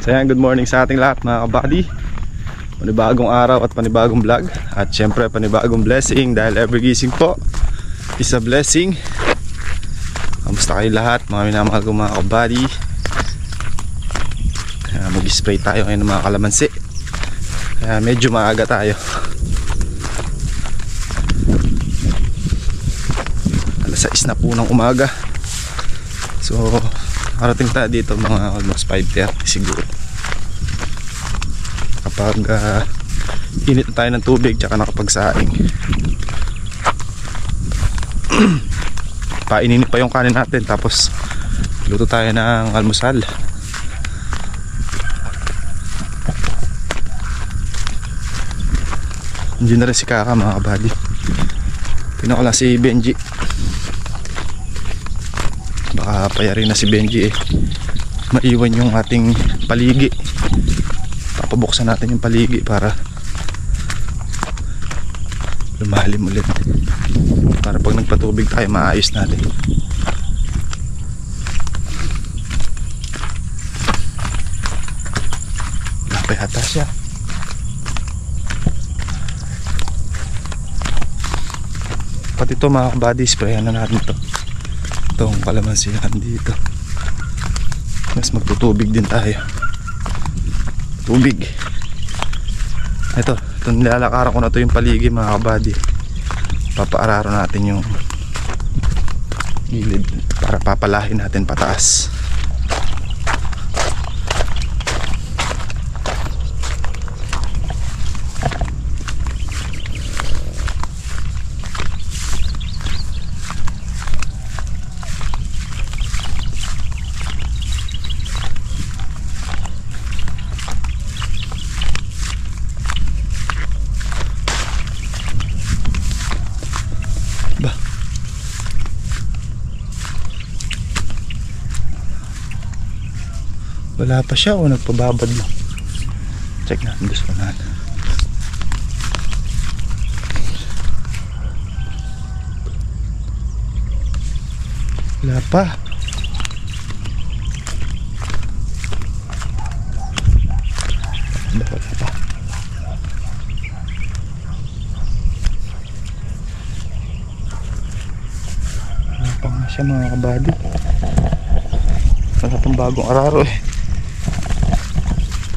So yan, good morning sa ating lahat mga kabady. Panibagong araw at panibagong vlog. At syempre panibagong blessing, dahil every gising po is a blessing. Kamusta kayo lahat mga minamahal kong mga kabady? Mag-spray tayo ngayon ng mga kalamansi. Kaya medyo maaga tayo. Alas 6 na po ng umaga. So arating tayo dito mga almost 5:30 siguro. Kapag init na tayo ng tubig tsaka nakapagsaing. Paininin pa yung kanin natin, tapos luto tayo ng almusal. Hindi na rin si Kaka mga kabady. Tingnan ko lang si Benji. Baka payarin na si Benji maiwan yung ating paligi. Papabuksan natin yung paligi para lumalim ulit, para pag nagpatubig tayo maayos natin. Lapay hata siya. Pati ito mga kabady, sprayan na natin ito. Itong kalamansihan dito. Mas magtutubig din tayo. Tubig. Ito nilalakaran ko na ito yung paligi mga kabady. Papaararo natin yung gilid para papalahin natin pataas. Wala pa siya o nagpababad lang. Check natin, gusto natin. Wala pa. Wala pa. Wala pa nga siya mga kabady. Wala pang bagong araro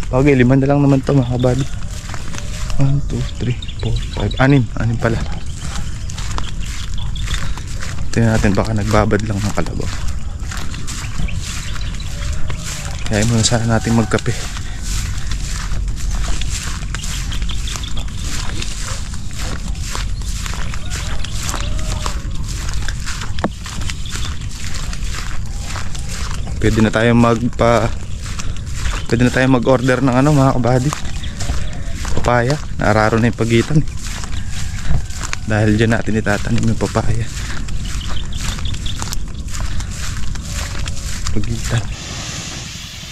Okay, 5 na lang naman ito mga kabady. 1, 2, 3, 4, 5 6 pala. Tingnan natin, baka nagbabad lang ng kalabaw. Kaya muna sana natin magkape. Pwede na tayo mag-order ng mga kabady, papaya. Naararo na yung pagitan dahil dyan natin itatanim yung papaya. Pagitan.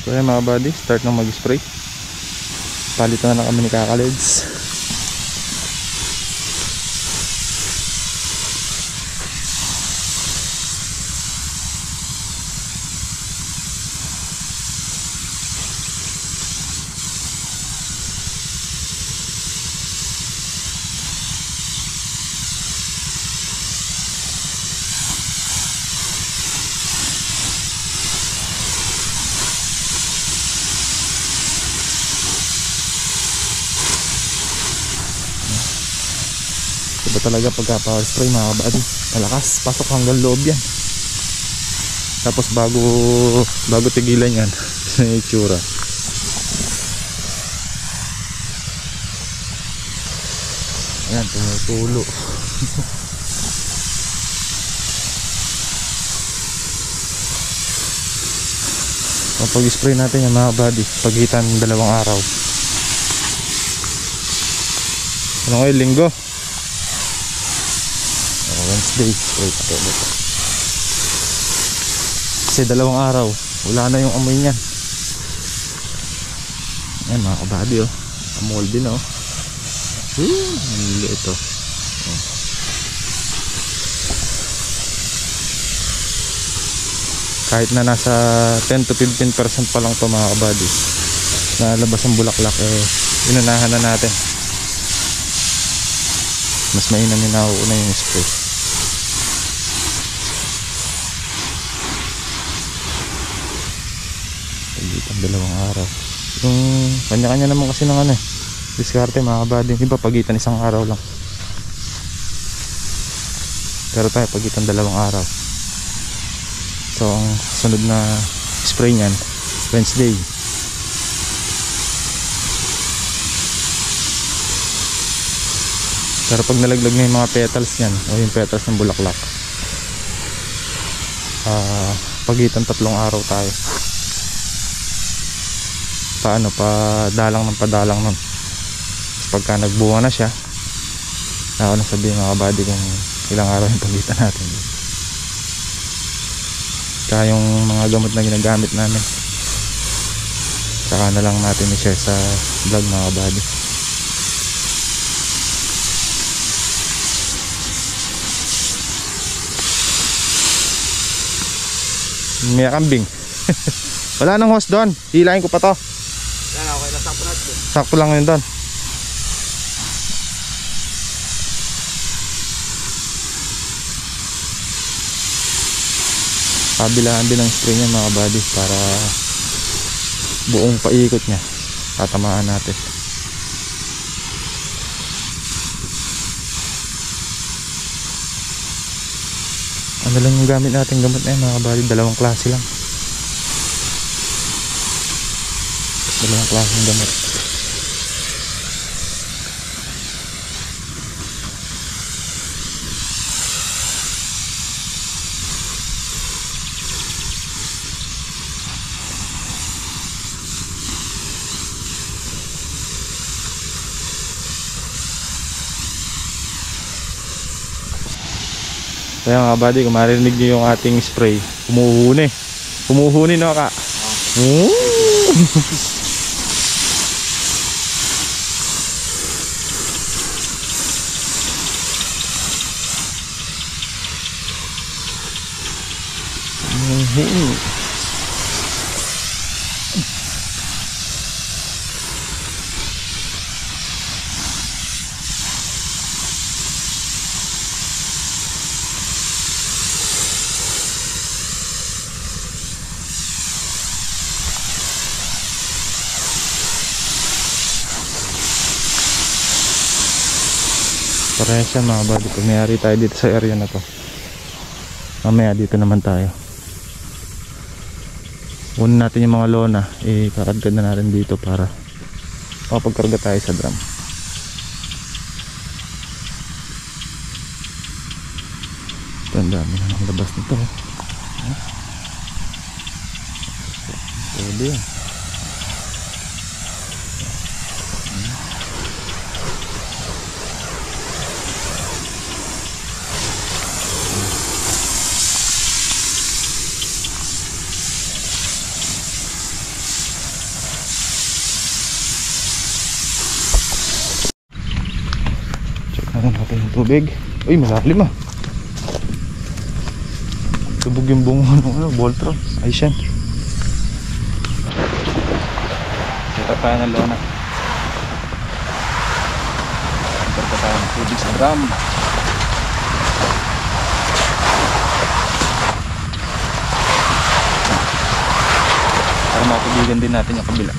So ayan mga kabady, start na mag-spray. Palitan na kami ni Kaka Leds. Iba talaga pagka power spray mga kabady, malakas, pasok hanggang loob yan. Tapos bago tigilan yan yung itsura. Ayan, tumutulo. Kapag spray natin yan mga kabady, pagitan 2 araw. Ano ngayon, linggo? Wednesday, spray pa ito. Kasi 2 araw, wala na yung amoy niyan. Ayan mga kabady amol din ito. Kahit na nasa 10 to 15% pa lang ito mga kabady, nalabas ang bulaklak, inunahan na natin. Mas mainam yung nauuna yung spray. Pagitan 2 araw. Yung kanya-kanya naman kasi ng diskarte mga kabady. Iba pagitan 1 araw lang, pero tayo pagitan 2 araw. So ang sunod na spray niyan Wednesday. Pero pag nalaglag na yung mga petals niyan o yung petals ng bulaklak, pagitan 3 araw tayo. Paano? Padalang ng padalang nun. Pagka nagbunga na siya, ako na sabihin mga kabady kung ilang araw yung pagitan natin. Kaya yung mga gamot na ginagamit namin, saka na lang natin i-share sa vlog mga kabady. May kambing. Wala nang hose doon, hilahin ko pa to. Yan, okay lang, sakto natin. Sakto lang yun doon. Kabilaan din ang spray niya mga buddy, para buong paikot niya tatamaan natin. Ano lang yung gamit natin gamot na yun mga buddy, 2 klase lang. 2 klaseng gamot. Kaya mga buddy, kung marinig nyo yung ating spray, humuhuni no ka? Parehas siya mga buddy. Pag mayari tayo dito sa area na to, mamaya dito naman tayo. Una natin yung mga lona, kakadkad na natin dito para makapagkarga tayo sa drum. Ito, ang dami na ng labas nito. Pwede yan. Ano natin yung tubig? Uy, malalim ah. Tubog yung bungo ng Voltron. Ayos yan. Sita tayo ng lona. Sita tayo ng tubig sa drum. Para matubigan din natin yung kabila.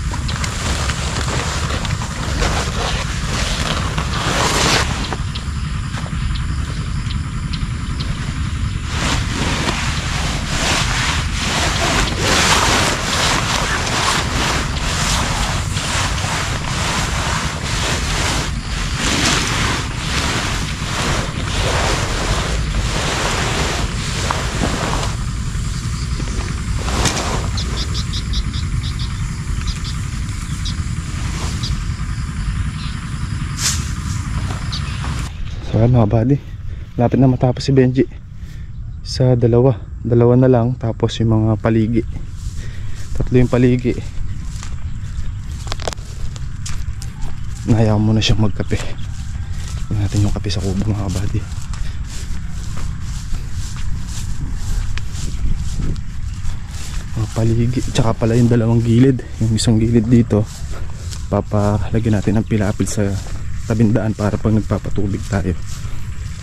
So yan mga buddy, lapit na matapos si Benji sa dalawa na lang, tapos yung mga paligi, 3 yung paligi. Nahayaan mo na siyang magkape. Tingnan natin yung kape sa kubo mga buddy. Mga paligi, tsaka pala yung 2 gilid. Yung isang gilid dito, papalagyan natin ng pilapil sa tabindaan para pag nagpapatubig tayo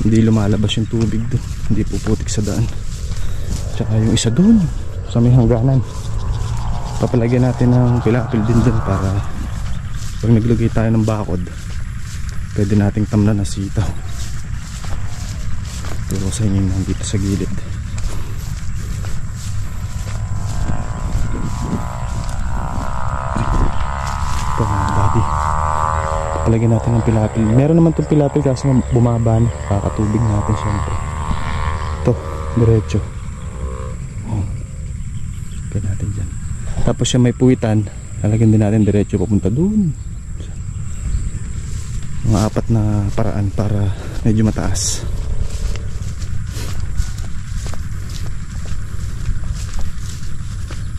hindi lumalabas yung tubig doon, hindi puputik sa daan. Tsaka yung isa doon sa may hangganan, papalagyan natin ng pilapil din doon para pag naglagay tayo ng bakod pwede nating tamnan na sitaw. Pero sa inyo nandito sa gilid. Ito mga buddy, papalagyan natin ng pilapil. Meron naman itong pilapil kasi bumaba na, kakatubig natin syempre. Ito, diretso. Lagyan natin dyan. Tapos siya may puwitan, lalagyan din natin diretso papunta doon. Mga 4 na paraan para medyo mataas.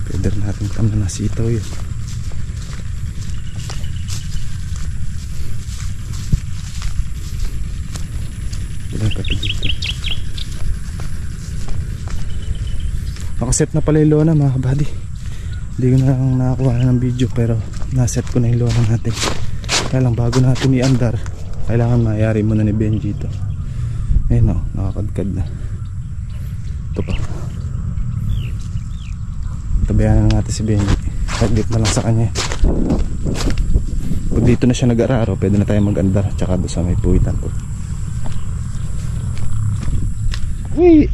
Pwede rin natin tamnan na sitaw yun. Ilang pati dito. Nakaset na pala yung lona mga kabady. Hindi ko na lang nakakuha ng video pero naset ko na yung lona natin. Kaya lang bago natin i-andar kailangan mayari muna ni Benji ito. Ayun o, nakakadkad na. Ito pa. Tabayan na natin si Benji. Taglit na lang sa kanya. Pag dito na siya nag-araro pwede na tayo mag-andar. Tsaka doon sa may puwitan po. Uy!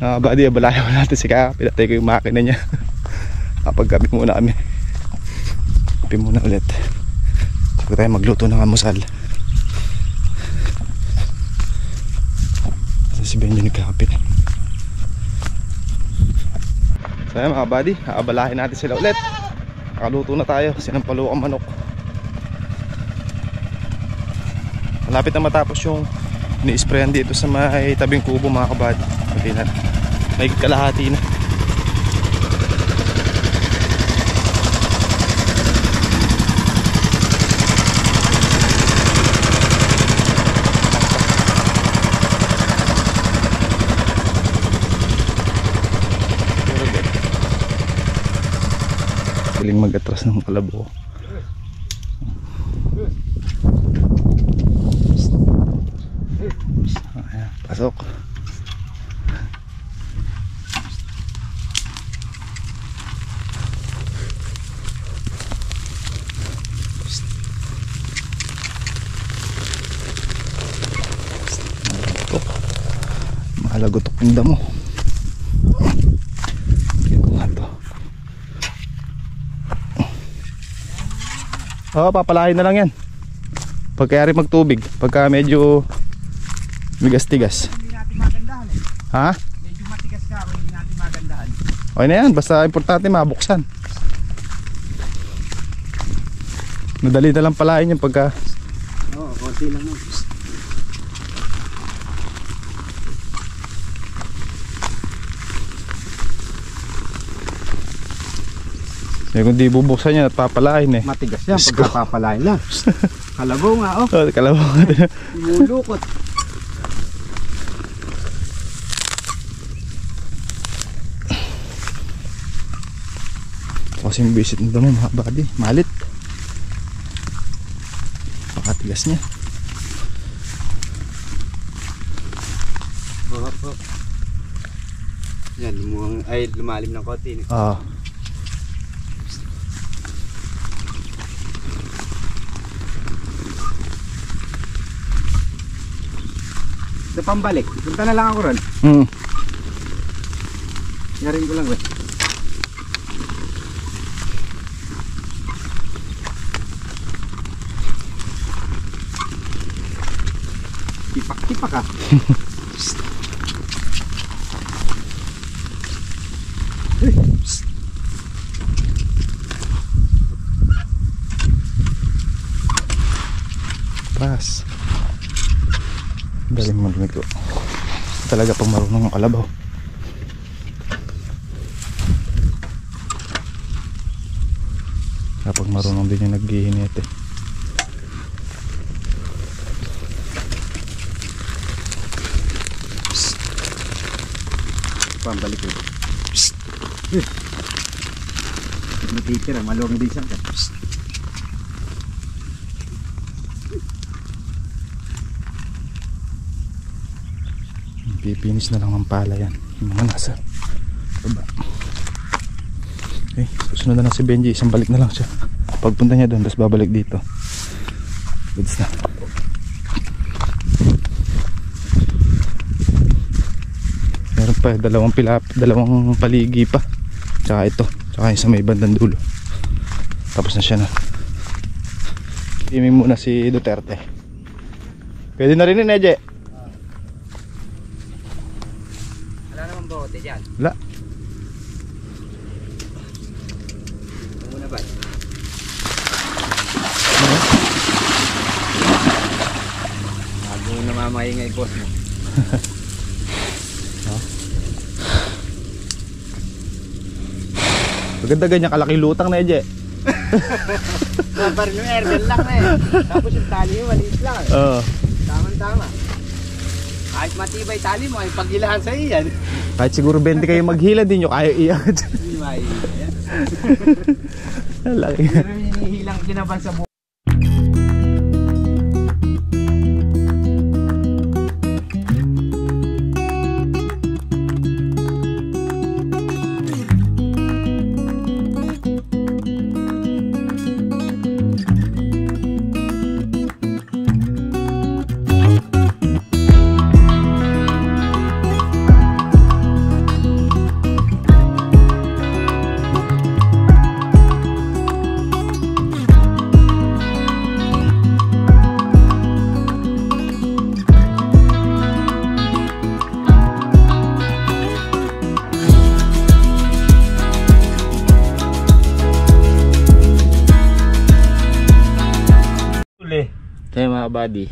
Buddy, abalayan mo natin si Kaka. Pinatay ko yung makina niya. Kapag-gabi muna kami. Kapi muna ulit. Tsaka tayo magluto ng amusal. Si Benji nagkakapit. So ayan mga buddy, aabalahin natin sila ulit. Nakaluto na tayo, sinampalukang manok. Malapit na matapos yung ni-sprayan dito sa may tabing kubo mga kabady. Pati na, may kalahati na. Galing mag-atras ng kalabo. Ayan, pasok. Mahalagotok yung damo. Oo, papalahin na lang yan. Pagkayari magtubig. Pagka medyo migas-tigas. Hindi natin magandahan eh. Ha? Medyo matigas ka, hindi natin magandahan. Okay na yan, basta importante mabuksan. Madali na lang palahin yan pagka Oo, konti lang mo. eh, kung di bubuksan yan at papalahin eh. Matigas yan pagka papalain lang. Kalabaw nga oh. Oh, kalabaw. Mulukot. Kasing bisit ng damo mga buddy, malit. Pakatigas niya. Oo. Yan, lumalim ng konti. Ah. Sa pambalik, punta na lang ako ron. Yarin ko lang ba? Tipak-tipak ah. Pas. Galing mo lumiko. Talaga pang marunong ang kalabaw. Kapag marunong din yung naghihinit eh. Pambalik ko. Matitira, malong din siya. Pipinis na lang ang pala yan. Yung mga nasa baba. Okay, susunod na lang si Benji. Isang balik na lang siya. Pagpunta niya doon, tapos babalik dito. Goods na. Meron pa, dalawang paligi pa. Tsaka ito, tsaka yung sa may bandang dulo. Tapos na siya na. Timing muna si Duterte. Pwede na rin Eje. Wala naman bote dyan. Wala. Muna ba? Bago mo namamaingay boss mo. Maganda ganyan kalaki lutang na Eje. Parang yung airgun lang na eh. Tapos yung tali mo, maliit lang. Oo. Tama-tama. Kahit matibay tali mo, ay paghilahan sa iyan. Kahit siguro 20 kayo maghila, din nyo kaya iyan. Hindi maiiyan. Laki. Pero hinihilang kinaban sa buhay. Tayo mga buddy.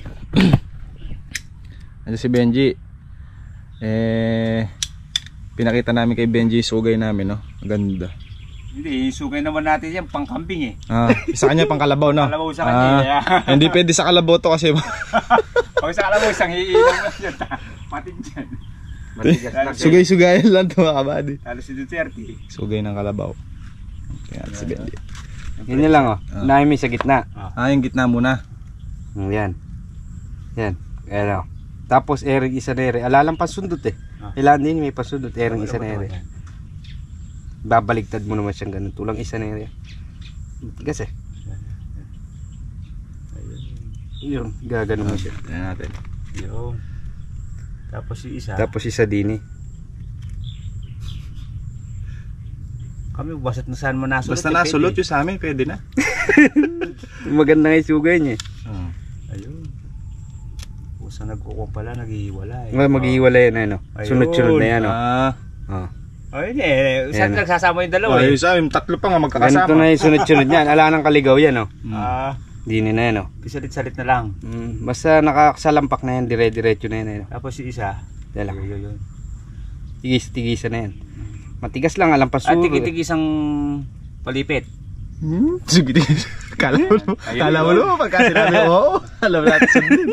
Ano si Benji? Pinakita namin kay Benji sugay namin, no? Ganda. Hindi, sugay naman natin yan, pang kambing eh. Sa kanya pang kalabaw, no? Kalabaw sa kanya. Hindi pwede sa kalabaw to kasi Pag sa kalabaw, isang hiilang na dyan. Matid dyan. Matigas lang. sugay-sugayan lang to mga buddy. Talo si Duterte. Sugay ng kalabaw. Kaya si Benji. Yun lang oh. Naimi sa gitna. Yung gitna muna. Yan. Yan. Ayan o. Tapos ering isa na ere. Alalang pasundot eh. Kailangan din may pasundot. Ering isa na ere. Babaligtad mo naman siyang ganun. Tulang isa na ere. Tigas eh. Yun. Gagano mo siya. Tignan natin. Yun. Tapos isa din eh. Kami basta't na saan mo nasulot. Basta nasulot yung sa amin, pwede na. Maganda nga yung sugay niya. Ayun. Kung saan nagkukuha pala, naghihiwalay. Maghihiwalay yan ano. Sunod-sunod na yan o. Ayun eh. Saan nagsasama yung dalawa Ayun eh? sa amin, tatlo pa nga magkakasama. Ganito na yung sunod-sunod yan. Ala ng kaligaw yan o. Dini na yan o. Pisalit-salit na lang. Basta nakakasalampak na yan. Dire-diretso na yan. Tapos yung isa. Dala. Yun. Tigis-tigisan na yan. Matigas lang, alam pasuro. At tigis-tigisang palipit. Sige, kala mo naman pagka sinabi oo. Alam natin sundin.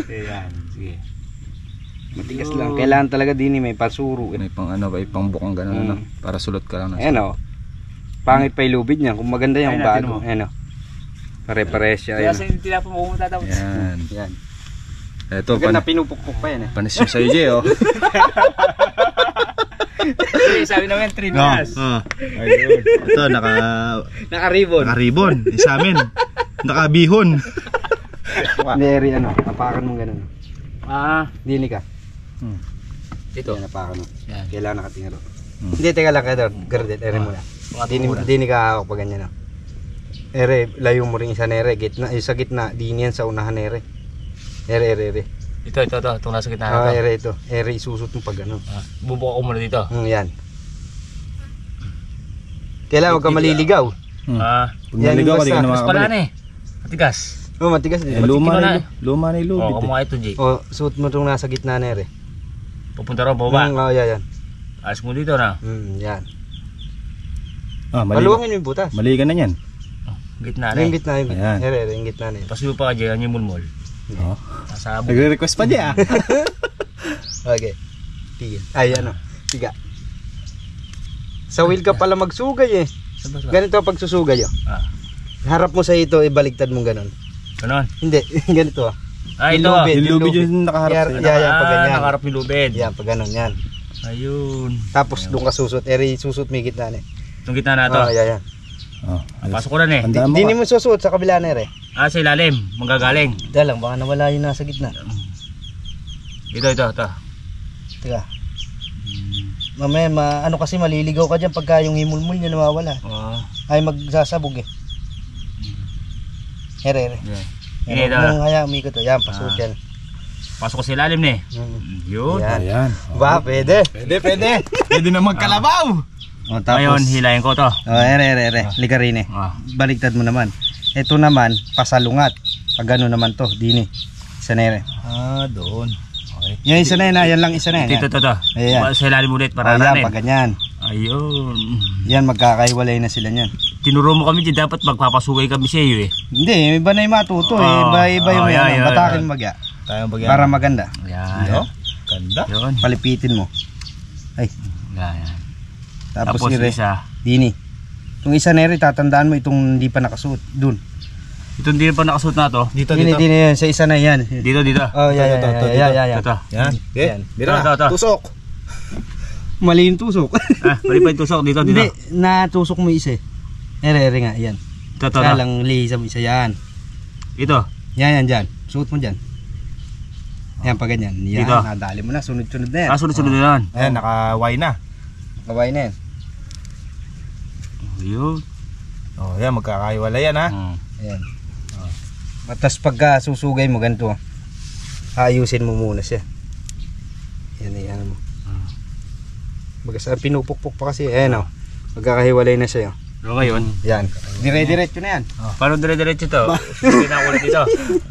Ayan, sige. Matigas lang. Kailangan talaga din may pasuro. May pang ano ba, pang bukang gano'n ano, para sulot ka lang. Ayan o. Pangit pa ilubid niya. Kung maganda yung bago. Ayan o. Pare-pares siya. Kaya sa hindi tila po makumunta tapos. Yan. Yan. Ito, Maganda pinupukpuk pa yan eh. panis yung sa'yo, Jay, oh. Sabi naman 3 minutes. Ayun. Ito, Naka-ribbon. naka-ribbon. Sa amin, naka-bihon. Neri ano. Napakan mo ganun. Dini ka. Dito. Yan, napakan mo. Yan. Kailangan nakatingalo. Hindi, teka lang kayo doon. Gardit, ere mo na. Dini ka hawak pa ganyan o. Ere, layo mo rin isa nere. Gitna, sa gitna, dini yan sa unahan nere. Ere. Ito. Itong nasa gitna na ito. Ere ito. Ere, isusot mo pag ano. Bubuka ko muna dito. Yan. Kailangan huwag ka maliligaw. Kung naligaw ka, di ka na Mas pala makakabalik. na eh. Matigas. Matigas din. Luma na yung lubid. Oo, kumuha ito, G. O, suot mo itong nasa gitna nere. Pupunta rin po ba? Yan. Alas mo dito na. Yan. Mali. Paluwangin mo yung butas. Mali ka na yan. Gitna na Yung eh. gitna. Ayan. Ere, yung gitna na yun. Pasuyo pa ka, G. Yan yung mulmol. Oh. Nasa abo. Nagre-request pa, Jay, ah. Okay. Tigil. Ay, ano. Tiga. Sa wheel ka pala magsugay eh. Ganito ang pagsusugay oh. Harap mo sa ito, ibaligtad mo ganon. Ganon. Hindi, ganito ah. Ito. Yung lubid yung nakaharap sa'yo. Yan, pag ganyan. Nakaharap yung lubid. Yan, pag ganun, yan. Ayun. Tapos doon ka susot. Susot may gitna na eh. Itong gitna na to. Yan. Oh, Pasok ko na eh. Tandaan mo Hindi ka. mo susuot sa kabila na eh. Sa ilalim. Manggagaling. Dahil lang, baka nawala yung nasa gitna. Ito. Teka. Mamaya, ano kasi maliligaw ka dyan pagka yung himulmul niya nawawala. Ay magsasabog eh. Here. Yan. Nung haya, umikot. Yan, pasuot yan. Pasok ko sa ilalim na eh. Yun. Yan. Ayan. Ba, pwede. Pwede na magkalabaw. O, tapos. Ngayon, hilayin ko to. Here. Lika rin eh. Baliktad mo naman. Ito naman, pasalungat. Pag gano'n naman to, dini. Isa na yun. Doon. Okay. Yan isa na yun, yan lang isa na yun. Ito. Ayan. Sa ilalim ulit para Yan, natin. pag ganyan. Ayun. Yan, magkakahiwalay na sila niyan. Tinuro mo kami dyan, dapat magpapasugay kami sa iyo eh. Hindi, iba na yung matuto eh. Iba yung yan. batakin magya. Tayong bagyan. Para maganda. Yan. Ganda. Yun. Palipitin mo. Ay, Yan. tapos Tapos ire. isa. Dini. Itong isa na rin, tatandaan mo itong hindi pa nakasuot. Dun. Itong di pa nakasuot na to. Dito. Dini yan, sa isa na yan. Dito. Oh, yan. Ito. Yan. Okay. Yan. Bira. Ito. Tusok. Mali yung tusok. Mali pa yung tusok. Dito. Hindi, natusok mo isa eh. Ere nga, yan. Ito. Kaya lang lihisa mo isa, yan. Ito. Yan, dyan. Suot mo dyan. Yan, pa ganyan. Yan, Dito. nadali mo na, sunod-sunod na yan. Sunod-sunod na yan. Ayan, naka-Y na. Kaway na yan. Ayun. Oh, yan, magkakaiwala yan ha. Ayan. Tapos pagka susugay mo ganito, ayusin mo muna siya. Yan mo. Bagas pinupukpok pa kasi, ayan o. Magkakahiwalay na siya. Pero ngayon, Yan. Dire-diretso na yan. paano dire-diretso ito? Hindi na ulit ito.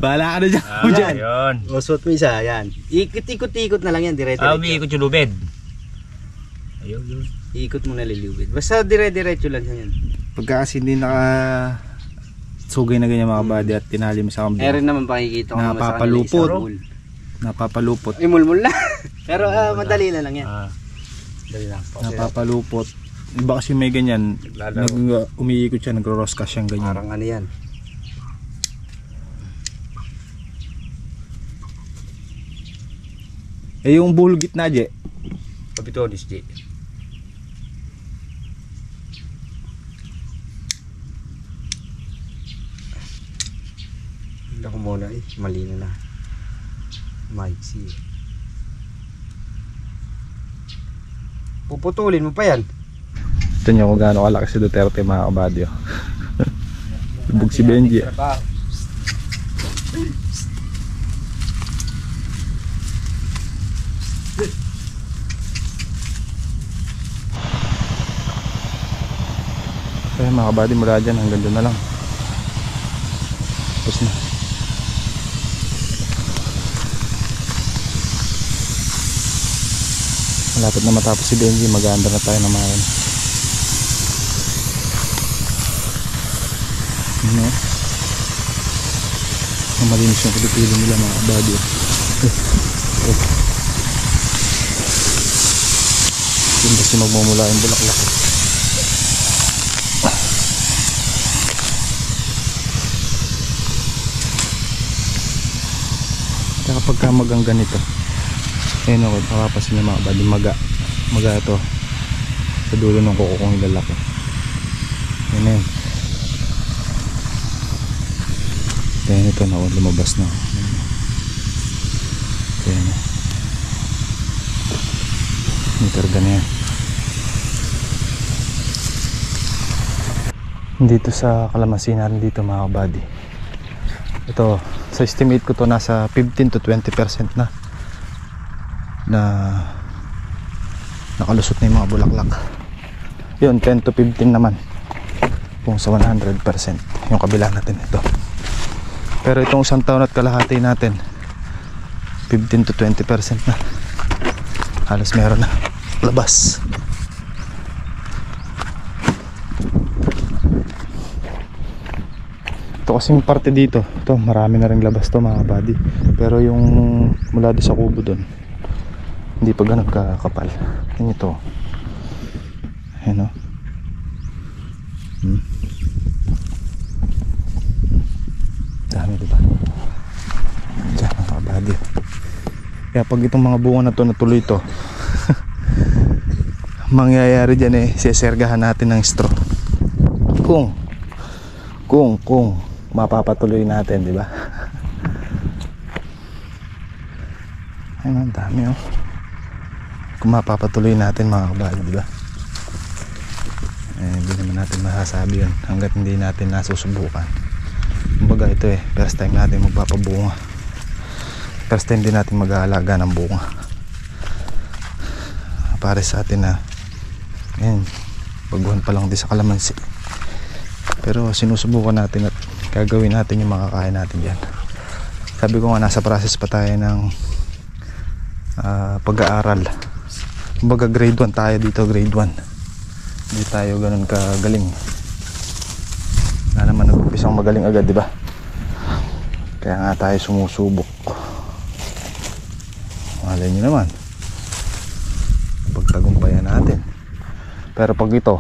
Bahala ka na dyan. Ayun. O, suot mo isa, yan. Ikot-ikot na lang yan, dire-diretso. Umiikot yung lubid. Ayun. Iikot mo na lilubid. Basta dire-diretso lang yan. Pagka kasi hindi naka sugay na ganyan mga body at tinali mo sa kambing. Rin naman pakikita ko naman sa Napapalupot. kanila isang roll. Napapalupot. Imulmul na. Pero madali na lang yan. Dali lang. Napapalupot. Iba kasi may ganyan. Umiikot siya, nagro-rosca siyang ganyan. Parang ano yan. Eh yung bull gitna, Je. Kapitonis, G. Hindi ko muna eh. Mali na. Maiksi. Puputulin mo pa yan. Ito nyo kung gaano kalaki si Duterte mga kabadyo. Lubog si Benji. Okay mga kabady, mula dyan hanggang doon na lang. Tapos na. Malapit na matapos si Benji, mag-aandar na tayo ng mga ano. Malinis yung kulipilo nila mga kabady. Yun kasi magmumula yung bulaklak. Kaya kapag magang ganito, ayun ako, makapasin yung mga kabady, maga ito sa dulo ng kuko kong ilalaki. Yun na yun. Kaya ito na lumabas na. Kaya na. May karga na yan. Dito sa kalamansi natin dito mga kabady. Ito, sa estimate ko to nasa 15 to 20% na nakalusot na yung mga bulaklak. Yun, 10 to 15 naman kung sa 100% yung kabila natin ito. Pero itong isang taon at kalahati natin 15 to 20% na halos meron na labas. Ito kasing parte dito, ito marami na rin labas to mga buddy. Pero yung mula doon sa kubo doon hindi pa ganun kakapal. Yan ito. Ayan o. Dami diba? Diyan. Kaya pag itong mga bunga na to natuloy to, mangyayari dyan eh, sisergahan natin ng straw. Kung mapapatuloy natin, di ba? Ayun, ang dami oh. Kung mapapatuloy natin mga kabady, di ba? Eh, hindi naman natin masasabi yun hanggat hindi natin nasusubukan. Kumbaga ito eh, first time natin magpapabunga. First time din natin mag-aalaga ng bunga. Para sa atin na ayan, baguhan pa lang din sa kalamansi. Pero sinusubukan natin at gagawin natin yung makakaya natin dyan. Sabi ko nga, nasa process pa tayo ng pag-aaral. Kumbaga grade 1 tayo dito, grade 1. Hindi tayo ganun kagaling. Na naman nag-umpisang magaling agad, di ba? Kaya nga tayo sumusubok. Malay nyo naman, pagtagumpayan natin. Pero pag ito,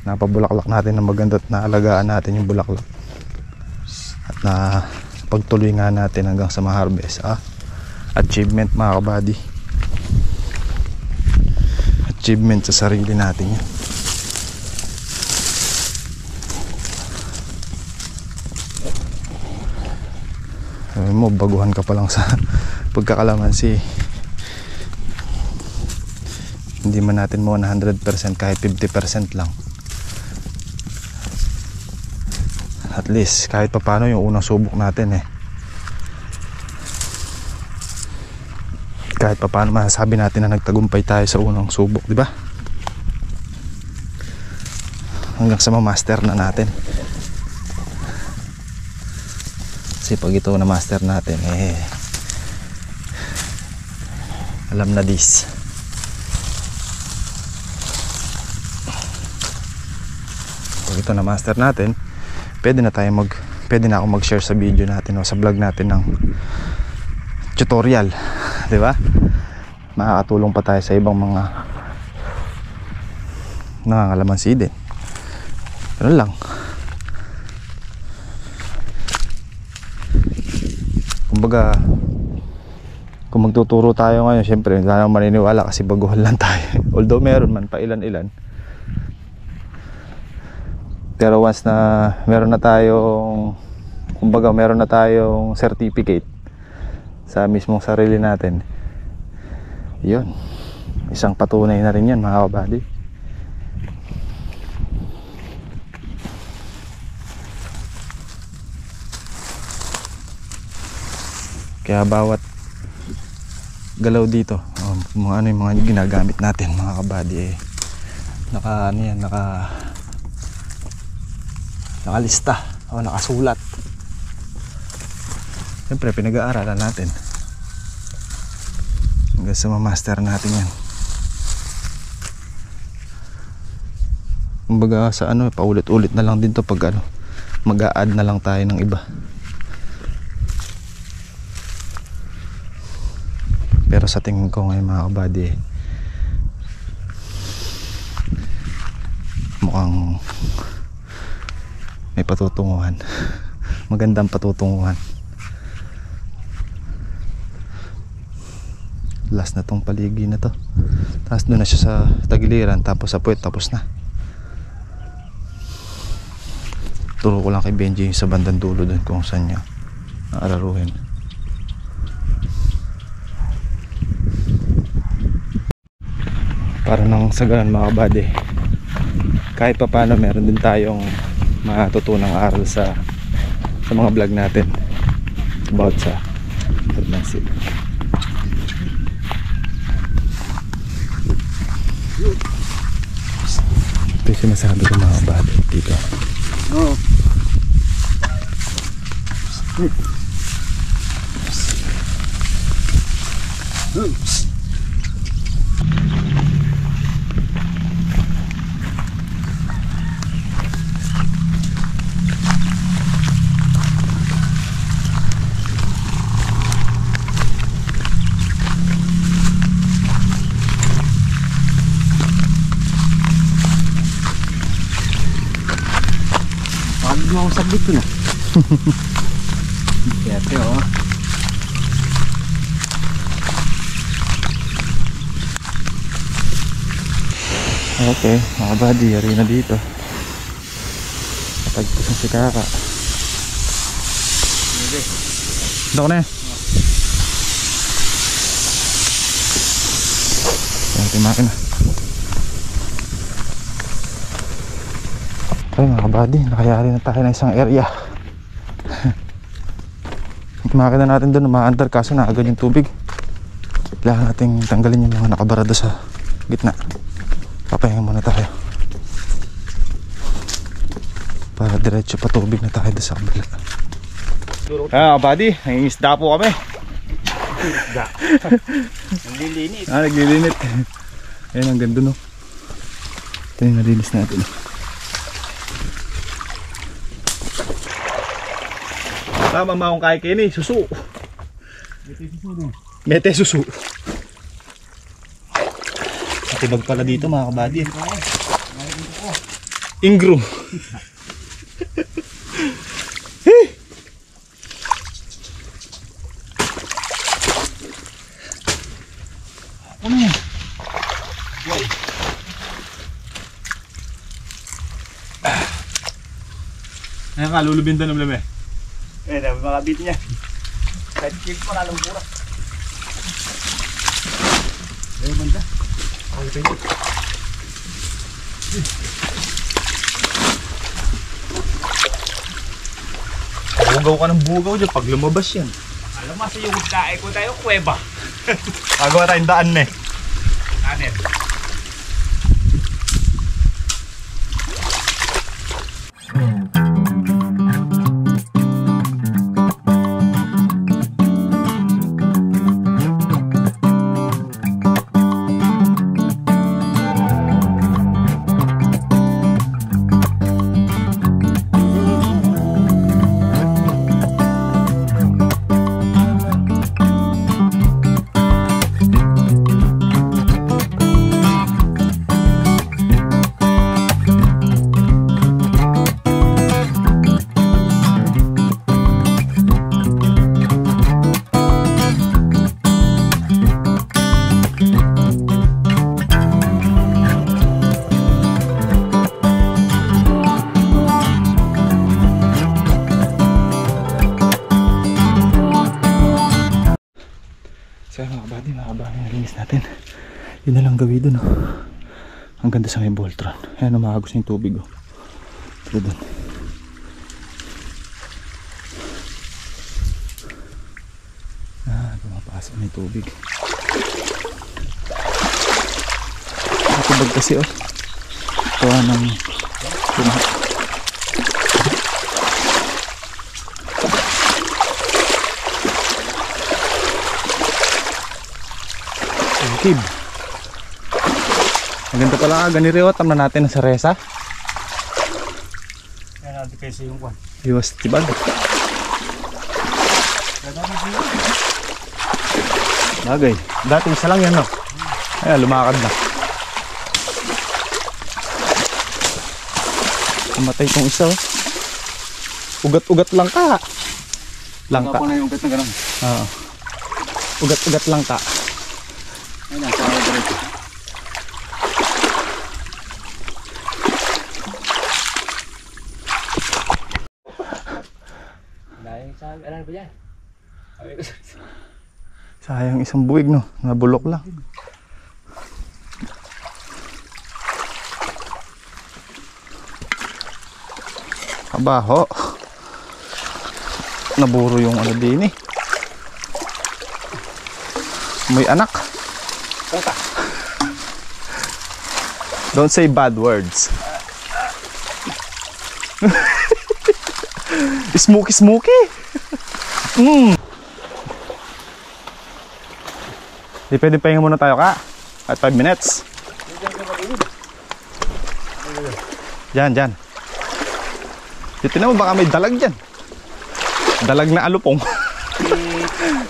napabulaklak natin na maganda at naalagaan natin yung bulaklak at na pagtuloy nga natin hanggang sa ma-harvest, achievement mga kabady. Achievement sa sarili natin yan. Sabi mo, baguhan ka pa lang sa pagkakalamansi. Hindi man natin mo 100% kahit 50% lang. At least kahit pa paano yung unang subok natin eh. Kahit pa paano masasabi natin na nagtagumpay tayo sa unang subok, di ba? Hanggang sa ma-master na natin. Kasi pag ito na-master natin eh, alam na this. Pag ito na-master natin, pwede na ako mag-share sa video natin o sa vlog natin ng tutorial, di ba? Makakatulong pa tayo sa ibang mga nangangalamansi din. Pero lang, kumbaga, kung magtuturo tayo ngayon, syempre hindi naman maniniwala kasi baguhan lang tayo. Although meron man pa ilan-ilan, pero once na meron na tayong, kumbaga meron na tayong certificate sa mismong sarili natin, yun, isang patunay na rin yan mga kabady. Kaya bawat galaw dito, ano yung mga ginagamit natin mga kabady, nakalista o nakasulat. Siyempre pinag-aaralan natin hanggang sa ma-master natin yan. Kumbaga sa paulit-ulit na lang din to pag mag-a-add na lang tayo ng iba. Pero sa tingin ko ngayon mga kabady, mukhang may patutunguhan. Magandang patutunguhan. Last na tong paligi na to. Tapos doon na siya sa tagiliran, tapos sa puwet, tapos na. Turo ko lang kay Benji sa bandang dulo doon kung saan niya aararuhin. Para nang sa ganun mga kabady, kahit pa paano meron din tayong matutunang aral sa mga vlog natin about sa kalamansi. Ito yung sinasabi ko mga kabady dito. Ako sabit ko na. Kaya Okay, mga buddy, yari na dito. Patagpusan si Kaka. Dito ko na eh. Ito yung makina. Okay mga buddy, nakayari na tayo ng isang area. Yung makina natin doon, umaandar kaso naagad yung tubig. Kailangan natin tanggalin yung mga nakabarado sa gitna. Papahinga muna tayo para diretso patubig na tayo doon sa kabila. Buddy, nangingisda po kami. Naglilinit. Naglilinit. Ayan, ang ganda no. Ito yung nalinis natin. Tama maong kay kini, susu. Mete susu. Matibag pala dito mga kabady. Ingro. Ano yan? Ayan ka, lulubin doon ng lumi. Eh, dapat makabit niya. Kahit kip mo, lalong pura. Ayaw banda. Okay, tayo. Bugaw ka ng bugaw dyan pag lumabas yan. Alam mo, sa yung tae ko tayo, kuweba. Magawa tayong daan na eh. Anin. So mga kabady, mahaba na nalinis natin. Yun na lang gawin dun. Ang ganda sa may Voltron. Ayan, umahagos yung tubig. Ito dun. Pumapasok na yung tubig. Matubag kasi oh. Ito ng bumaha. Kib. Ang ganda pala nga ganiriwa. Tamna natin sa resa. Kaya natin kayo sa yung kwan. Iwas tibag. Bagay. Dati isa lang yan no. Ayan, lumakad na. Umatay itong isa oh. Ugat-ugat lang ka. Langka. Ako na yung ugat na ganun. Oo. Ugat-ugat lang ka. Ayun na, sa ako diretso. Dahil sa ano ba yan? Sayang isang buwig no. Nabulok lang. Kabaho. Naburo yung ano din eh. May anak. Puta. Don't say bad words. Smoky smoky. Di pwede pahinga muna tayo ka. At 5 minutes. Diyan. Titignan mo baka may dalag dyan. Dalag na alupong.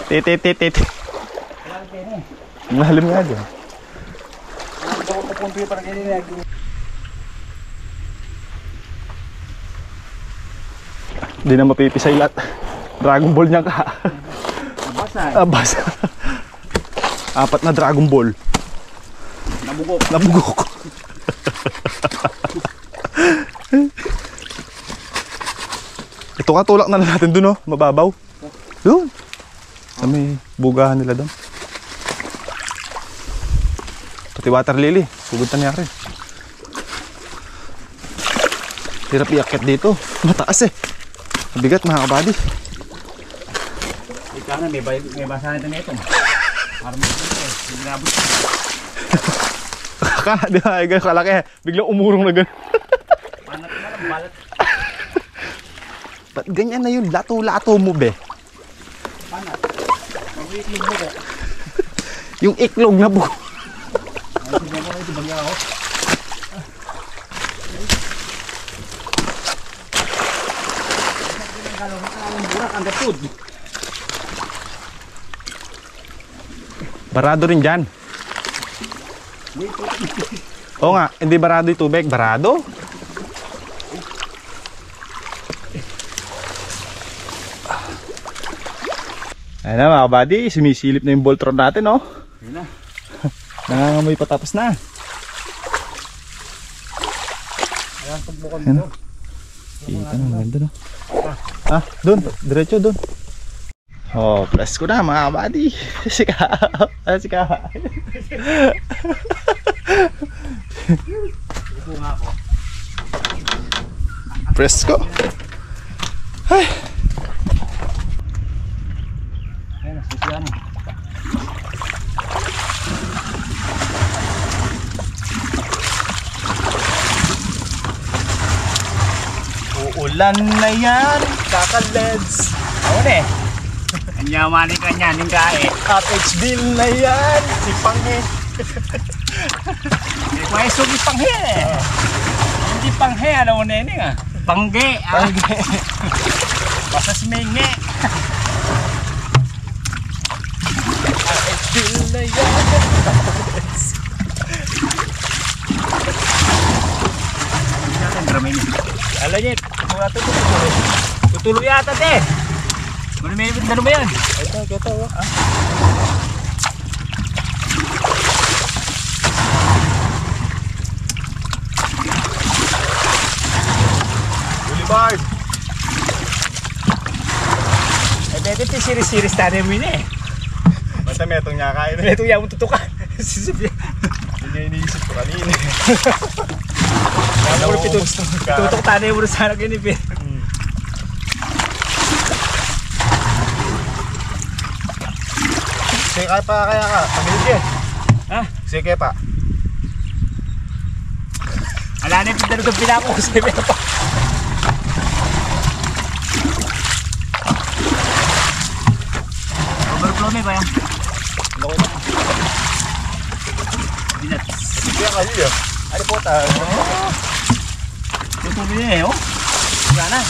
Titi. Mahalim nga dyan. Hindi na mapipisay lahat. Dragon Ball niya ka. Abasa. 4 na Dragon Ball. Nabugok. Nabugok. Ito nga, tulak na lang natin dun, oh. Mababaw. Doon. Sa may bugahan nila doon. Pati water lily. Sugod na niya rin. Hirap iakyat dito. Mataas eh. Mabigat mga kabady. Ikaw na, may basahan ito na ito. Parang may nabot. Kala, di ba? Ay, ganun kalaki. Biglang umurong na gano'n. Panat na lang, balat. Ba't ganyan na yun? Lato-lato mo, be? Panat. Mag-iitlog mo ko. Yung iklog na buko. Ay, tignan mo, ito bagya ako. Barado rin dyan. Oo nga, hindi barado yung tubig. Barado? Ayan na mga kabady, sumisilip na yung Voltron natin, oh. Ayan na. Nangangamoy pa, tapos na. Ayan, pagbukan Ayan. mo. Kita na, maganda no. Ah, doon, diretso doon. Oh, plus ko na mga kabady. Sika. Sika. Upo nga ako. Press ko. Ay. Ayan, sisiyan. Uulan na yan, kakaleds. Ako na eh. Kanyamanin kanyanin ka eh. RH bill na yan, si Panghe. Hindi ko ay sugi panghe eh. Hindi panghe, ano mo nening ah. Pangge. Panghe. Basta simengi. RH bill na yan, kakaleds. Hindi natin dramay niya. Alam niya, tutulog yata te. Ano ba yan? Ito. Boulevard. Eh, pwede pa series tayo mo yun eh. Basta may itong nyakain. Ito yung tutukan. Yun yung iniisip ko kanina. Tutok tayo mo sana kinipin. Sige pa kaya ka, pamilig yan. Ha? Sige pa. Ala na yung pindarutong pinako. Sige pa. Overflow mo ba yan? Loko na. Binats. Sige ka yun. Ano po tayo? Tutuloy na eh oh. Wala na.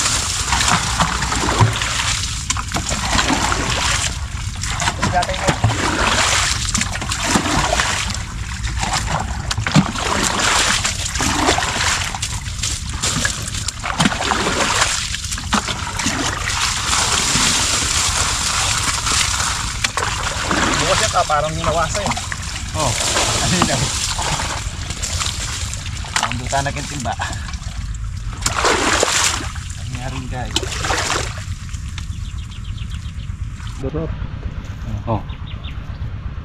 Bukas yan ka, parang nawasa eh. Oh. Ano yun na? Ang buta na kintimba. Ang nangyari guys. Durot. Oh.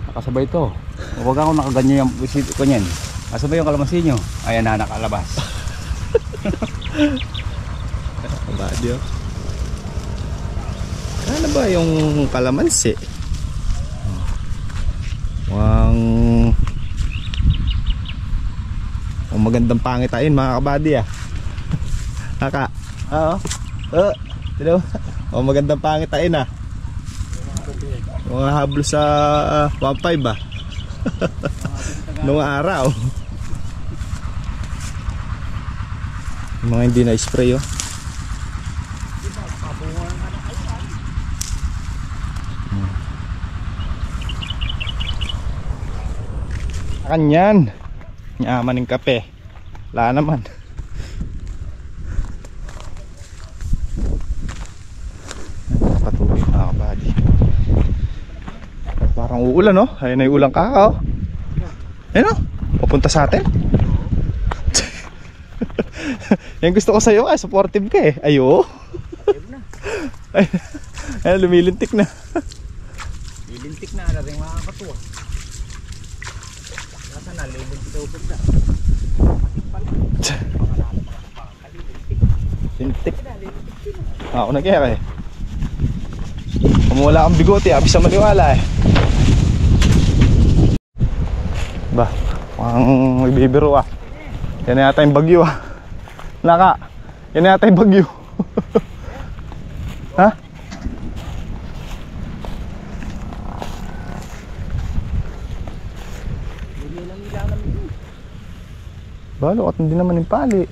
Nakasabay ito. Huwag ako nakaganyan yung bisito ko niyan. Kasabay yung kalamansi nyo. Ayan na nakalabas. Kabadyo. Ano ba yung kalamansi? Mukhang magandang pangitain mga kabady ah. Haka. Oo. Tino. Magandang pangitain ah. Mga hablo sa 1.5 ah. Noong araw. Mga hindi na spray oh. Kanyan. Yaman ng kape. Wala naman. Patuloy mga kabady. Parang uulan no? Ayun na yung ulang kakao. Ayun no? Papunta sa atin. Yan gusto ko sa'yo ka, supportive ka eh. Ayo. Ay, ay, lumilintik na. Lilintik na rin mga katuwa. Nasa na, lilintik daw pagda. Lintik. Ako nag-ere eh. Kung wala kang bigote, abis sa maniwala eh. Ba, mukhang magbibiro ah. Yan na yata yung bagyo ah. Naka, yan na yata yung bagyo. Ha? Balo, at hindi naman yung pali.